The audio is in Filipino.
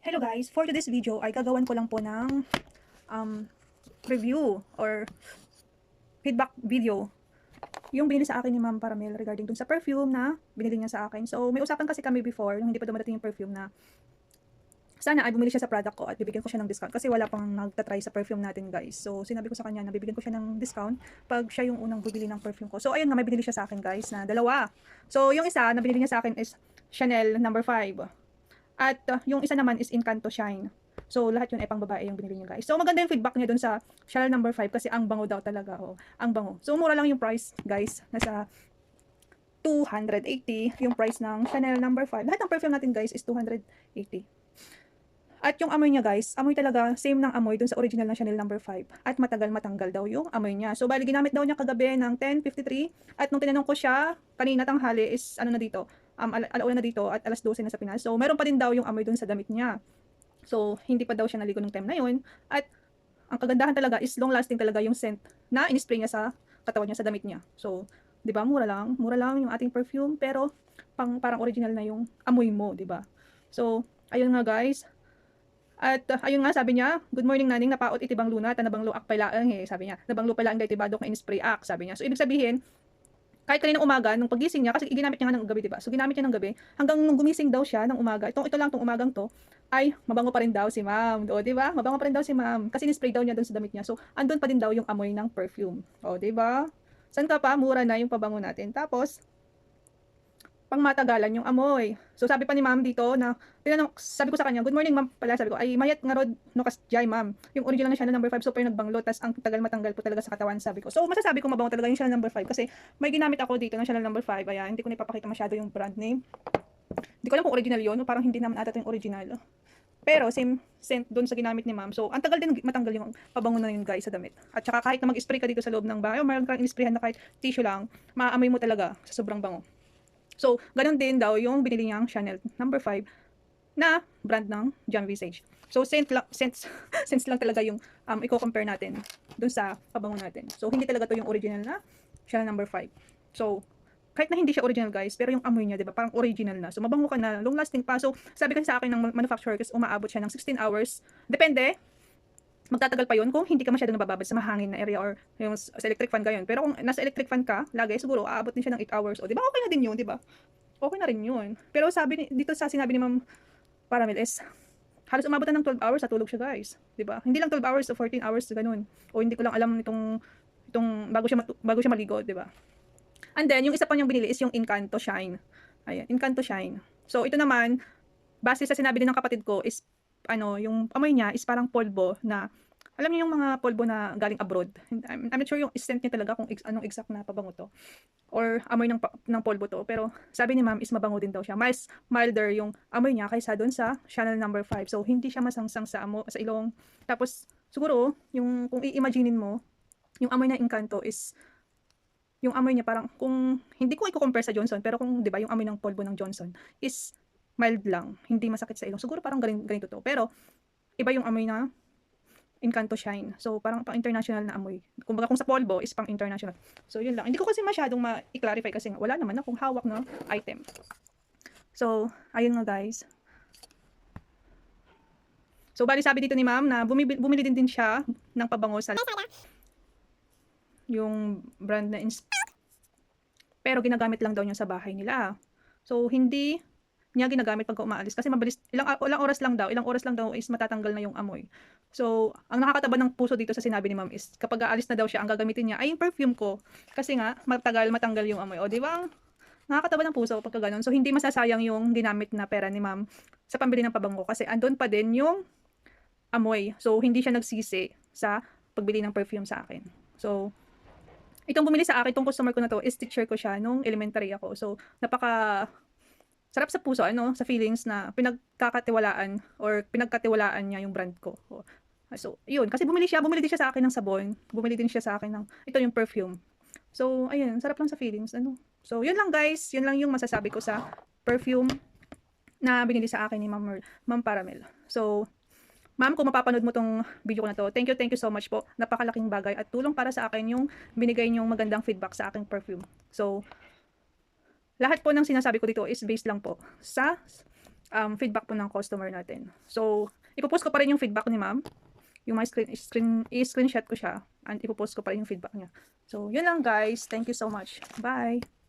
Hello guys, for today's video ay gagawan ko lang po ng review or feedback video yung binili sa akin ni Ma'am Paramel regarding dun sa perfume na binili niya sa akin. So may usapan kasi kami before nung hindi pa dumadating yung perfume na sana ay bumili siya sa product ko at bibigyan ko siya ng discount kasi wala pang nagtatry sa perfume natin guys. So sinabi ko sa kanya na bibigyan ko siya ng discount pag siya yung unang bibili ng perfume ko. So ayun nga, may binili siya sa akin guys na dalawa. So yung isa na binili niya sa akin is Chanel number 5. At yung isa naman is Encanto Shine. So lahat yun ay pang babae yung binili niya guys. So maganda yung feedback niya dun sa Chanel number 5 kasi ang bango daw talaga. Oh, ang bango. So mura lang yung price guys. Nasa 280 yung price ng Chanel number 5. Lahat ng perfume natin guys is 280. At yung amoy niya guys, amoy talaga same ng amoy dun sa original ng Chanel number 5. At matagal matanggal daw yung amoy niya. So bali ginamit daw niya kagabi ng 10:53 at nung tinanong ko siya kanina tanghali is ano na dito, alauna na dito at alas 12 na sa Pinas. So meron pa din daw yung amoy dun sa damit niya. So hindi pa daw siya naligo ng time na yun. At ang kagandahan talaga is long lasting talaga yung scent na in-spray niya sa katawan niya, sa damit niya. So 'di ba, mura lang yung ating perfume pero parang original na yung amoy mo, 'di ba? So ayun nga guys. At ayun nga sabi niya, good morning naning napaot itibang luna tanabang luak palaang sabi niya. Nabanglo pala ang tibadok na in-spray ak, sabi niya. So ibig sabihin, kahit kaninang umaga nung pagising niya kasi ginamit niya nga ng gabi, 'di ba? So ginamit niya ng gabi hanggang nung gumising daw siya ng umaga. Ito lang tong umagang to ay mabango pa rin daw si Ma'am. O 'di ba? Mabango pa rin daw si Ma'am kasi ni-spray daw niya doon sa damit niya. So andun pa din daw yung amoy ng perfume. O 'di ba? San ka pa mura na yung pabango natin. Tapos pang matagalan yung amoy. So sabi pa ni Ma'am dito na tinanong, sabi ko sa kanya, good morning Ma'am pala, sabi ko, ay mayat nga rod no kasjay Ma'am. Yung original na Chanel number 5 super nagbanglo tas ang tagal matanggal po talaga sa katawan, sabi ko. So masasabi ko mabango talaga yung Chanel number 5 kasi may ginamit ako dito ng Chanel number 5. Ayan, hindi ko na ipapakita masyado yung brand name. Hindi ko alam kung original yun, parang hindi naman ata yung original. Pero same scent doon sa ginamit ni Ma'am. So ang tagal din matanggal yung pabango na yun guys sa damit. At saka kahit na mag-spray ka dito sa loob ng bahay, o mayroon kang in-sprayhan na kahit tissue lang, maaamoy mo talaga sa sobrang bango. So, ganun din daw yung binili niyang Chanel number 5 na brand ng Jam Visage. So, sense lang talaga yung i-compare natin dun sa pabango natin. So, hindi talaga to yung original na Chanel number 5. So, kahit na hindi siya original guys, pero yung amoy niya, 'di ba? Parang original na. So, mabango ka na, long lasting pa. So, sabi kasi sa akin ng manufacturer kasi umaabot siya ng 16 hours. Depende, magtatagal pa yun kung hindi ka masyadong nababad sa mahangin na area or yung sa electric fan ka yun. Pero kung nasa electric fan ka, lagi siguro aabot din siya ng 8 hours. O, di ba okay na din yun, di ba? Okay na rin yun. Pero sabi dito sa sinabi ni Ma'am Paramil is, halos umabot na ng 12 hours sa tulog siya guys. Di ba? Hindi lang 12 hours o 14 hours ganun. O hindi ko lang alam itong bago siya maligo, di ba? And then, yung isa pa niyang binili is yung Encanto Shine. Ayan, Encanto Shine. So, ito naman, base sa sinabi din ng kapatid ko is yung amoy niya is parang polvo na, alam niyo yung mga polvo na galing abroad. I'm not sure yung scent niya talaga kung anong exact na pabango to or amoy ng polvo to. Pero sabi ni Ma'am is mabango din daw siya. Mas milder yung amoy niya kaysa doon sa Chanel number 5. So hindi siya masangsang sa ilong. Tapos siguro yung kung i-imaginein mo, yung amoy ng Encanto is yung amoy niya parang kung hindi ko i-compare sa Johnson pero kung 'di ba yung amoy ng polvo ng Johnson is mild lang, hindi masakit sa ilong. Siguro parang ganito to. Pero iba yung amoy na Encanto Shine. So parang pang international na amoy. Kumbaga kung sa polvo is pang international. So yun lang. Hindi ko kasi masyadong ma-clarify kasi nga wala naman akong hawak na item. So ayun nga guys. So bali sabi dito ni Ma'am na bumili din siya ng pabango sa yung brand na pero ginagamit lang daw niya sa bahay nila. So hindi niya ginagamit pagka umaalis kasi mabilis, ilang oras lang daw is matatanggal na yung amoy. So ang nakakataba ng puso dito sa sinabi ni Ma'am is kapag aalis na daw siya, ang gagamitin niya ay yung perfume ko kasi nga matanggal yung amoy. O di ba? Nakakataba ng puso pagka ganun. So hindi masasayang yung ginamit na pera ni Ma'am sa pambili ng pabango kasi andun pa din yung amoy. So hindi siya nagsisi sa pagbili ng perfume sa akin. So itong bumili sa akin, itong customer ko na to, is teacher ko siya nung elementary ako. So, napaka sarap sa puso, sa feelings na pinagkakatiwalaan or pinagkatiwalaan niya yung brand ko. So, yun. Kasi bumili din siya sa akin ng sabon. Bumili din siya sa akin ng, ito yung perfume. So, ayun, sarap lang sa feelings. So, yun lang guys. Yun lang yung masasabi ko sa perfume na binili sa akin ni Ma'am Paramel. So, Ma'am, kung mapapanood mo tong video ko na to, thank you so much po. Napakalaking bagay at tulong para sa akin yung binigay niyong magandang feedback sa aking perfume. So, lahat po ng sinasabi ko dito is based lang po sa feedback po ng customer natin. So, ipopost ko pa rin yung feedback ni ma'am. Yung my i-screenshot ko siya and ipopost ko pa rin yung feedback niya. So, yun lang guys. Thank you so much. Bye!